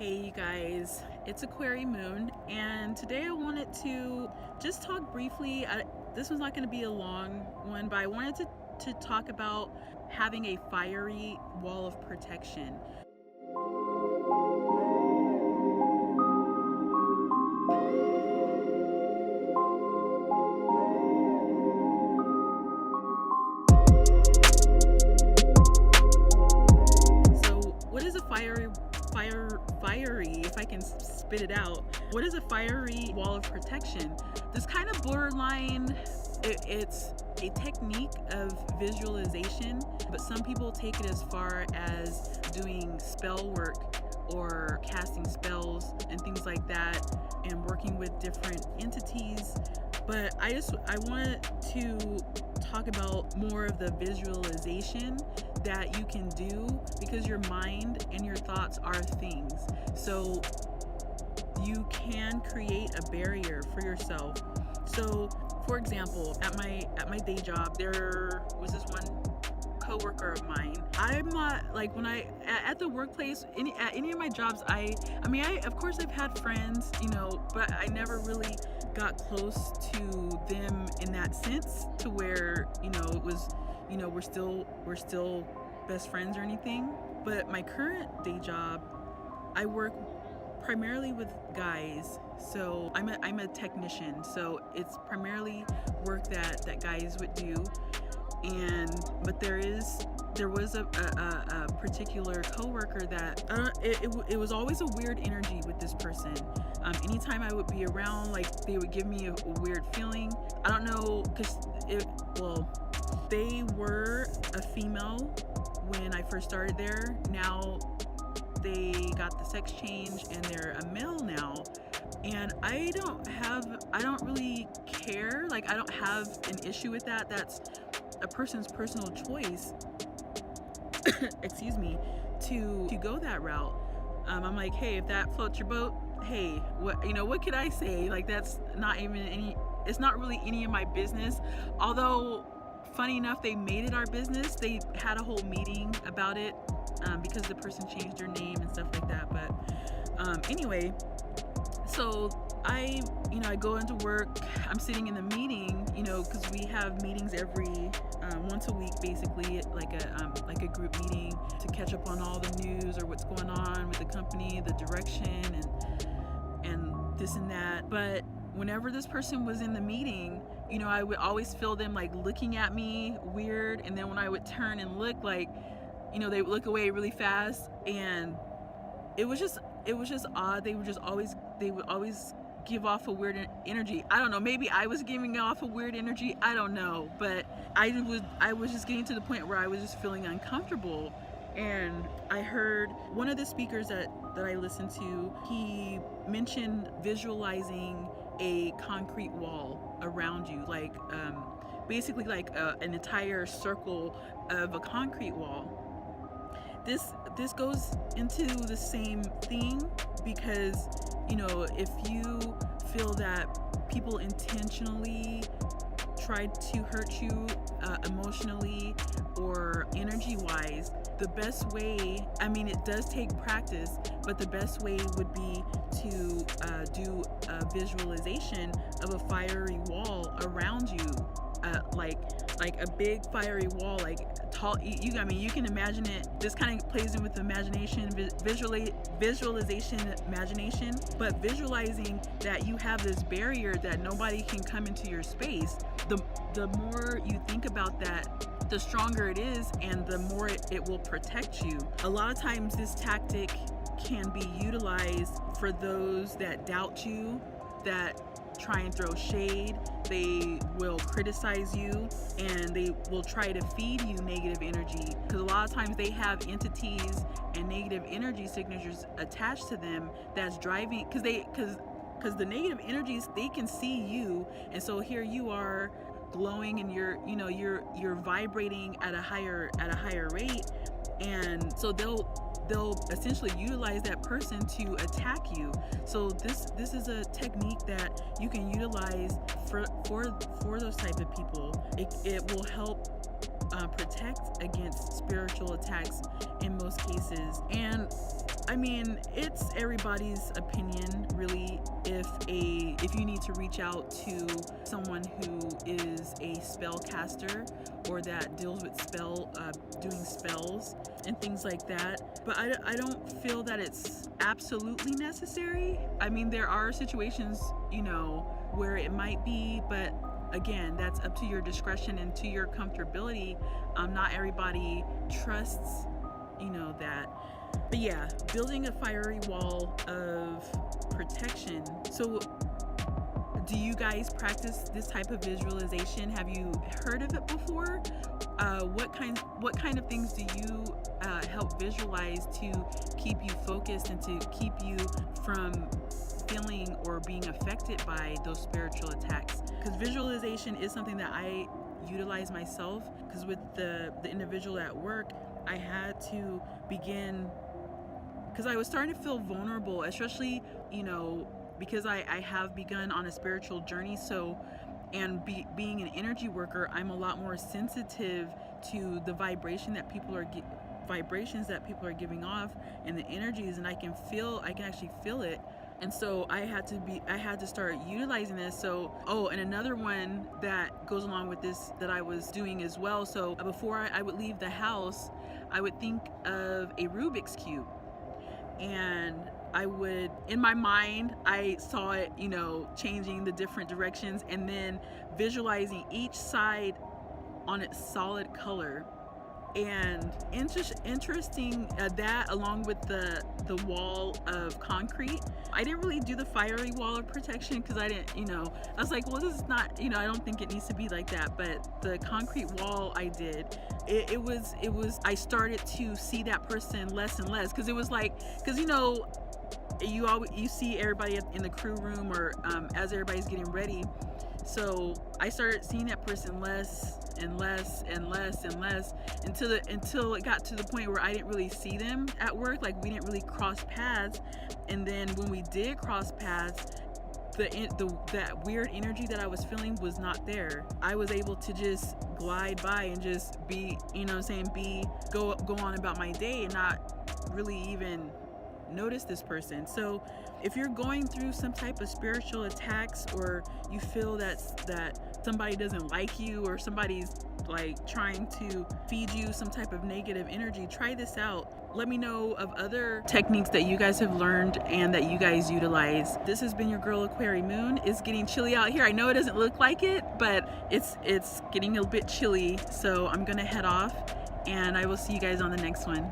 Hey you guys, it's Aquarii Moon, and today I wanted to just talk briefly. This was not going to be a long one, but I wanted to talk about having a fiery wall of protection. So what is a fiery, if I can spit it out, what is a fiery wall of protection? This kind of borderline, it's a technique of visualization, but some people take it as far as doing spell work or casting spells and things like that and working with different entities. But I wanted to talk about more of the visualization that you can do, because your mind and your thoughts are things. So you can create a barrier for yourself. So for example, at my day job, there was this one coworker of mine. I'm not like, when I at the workplace, at any of my jobs, I of course I've had friends, but I never really got close to them in that sense to where it was we're still best friends or anything. But my current day job, I work primarily with guys, so I'm a technician, so it's primarily work that guys would do. But there was a particular coworker that it was always a weird energy with this person. Anytime I would be around, like, they would give me a weird feeling. I don't know, because they were a female when I first started there. Now they got the sex change and they're a male now. And I don't really care. Like, I don't have an issue with that. That's a person's personal choice excuse me, to go that route. I'm like, hey, if that floats your boat, hey, what could I say? Like, that's not even it's not really any of my business. Although, funny enough, they made it our business. They had a whole meeting about it because the person changed their name and stuff like that. But anyway, so I go into work. I'm sitting in the meeting, because we have meetings every once a week, basically, like a group meeting to catch up on all the news or what's going on with the company, the direction, and this and that. But whenever this person was in the meeting, I would always feel them like looking at me weird, and then when I would turn and look, like, they would look away really fast, and it was just odd. They would always give off a weird energy. I don't know, maybe I was giving off a weird energy, I don't know, but I was just getting to the point where I was just feeling uncomfortable. And I heard one of the speakers that I listened to, he mentioned visualizing a concrete wall around you, like basically like an entire circle of a concrete wall. This goes into the same thing, because if you feel that people intentionally tried to hurt you emotionally or energy wise, the best way, it does take practice, but the best way would be to do a visualization of a fiery wall around you, like a big fiery wall, like tall. You can imagine it. This kind of plays in with imagination, visualization, imagination. But visualizing that you have this barrier that nobody can come into your space. The more you think about that, the stronger it is, and the more it will protect you. A lot of times, this tactic can be utilized for those that doubt you, that try and throw shade. They will criticize you, and they will try to feed you negative energy, because a lot of times they have entities and negative energy signatures attached to them that's driving, because the negative energies, they can see you, and so here you are glowing, and you're vibrating at a higher rate, and so they'll essentially utilize that person to attack you. So this is a technique that you can utilize for those type of people. It will help protect against spiritual attacks in most cases. And I mean, it's everybody's opinion, really. If you need to reach out to someone who is a spellcaster or that deals with doing spells and things like that. But I don't feel that it's absolutely necessary. I mean, there are situations, where it might be, but again, that's up to your discretion and to your comfortability. Not everybody trusts, that. But yeah, building a fiery wall of protection. So do you guys practice this type of visualization? Have you heard of it before? What kind of things do you help visualize to keep you focused and to keep you from feeling or being affected by those spiritual attacks? Because visualization is something that I utilize myself, because with the individual at work, I had to begin, because I was starting to feel vulnerable, especially, because I have begun on a spiritual journey. So, and being an energy worker, I'm a lot more sensitive to the vibrations that people are giving off and the energies, and I can actually feel it. And so I had to start utilizing this. So, and another one that goes along with this that I was doing as well. So before I would leave the house, I would think of a Rubik's Cube. And in my mind, I saw it, changing the different directions and then visualizing each side on its solid color. And interesting that, along with the wall of concrete. I didn't really do the fiery wall of protection because I didn't, I was like, well, this is not, I don't think it needs to be like that. But the concrete wall I did, it was, I started to see that person less and less, because it was like, because you see everybody in the crew room or as everybody's getting ready. So I started seeing that person less and less and less and less until it got to the point where I didn't really see them at work. Like, we didn't really cross paths. And then when we did cross paths, that weird energy that I was feeling was not there. I was able to just glide by and just be, go on about my day and not really even notice this person. So if you're going through some type of spiritual attacks, or you feel that somebody doesn't like you, or somebody's like trying to feed you some type of negative energy, try this out. Let me know of other techniques that you guys have learned and that you guys utilize. This has been your girl Aquarii Moon. It's getting chilly out here. I know it doesn't look like it, but it's getting a bit chilly. So I'm gonna head off, and I will see you guys on the next one.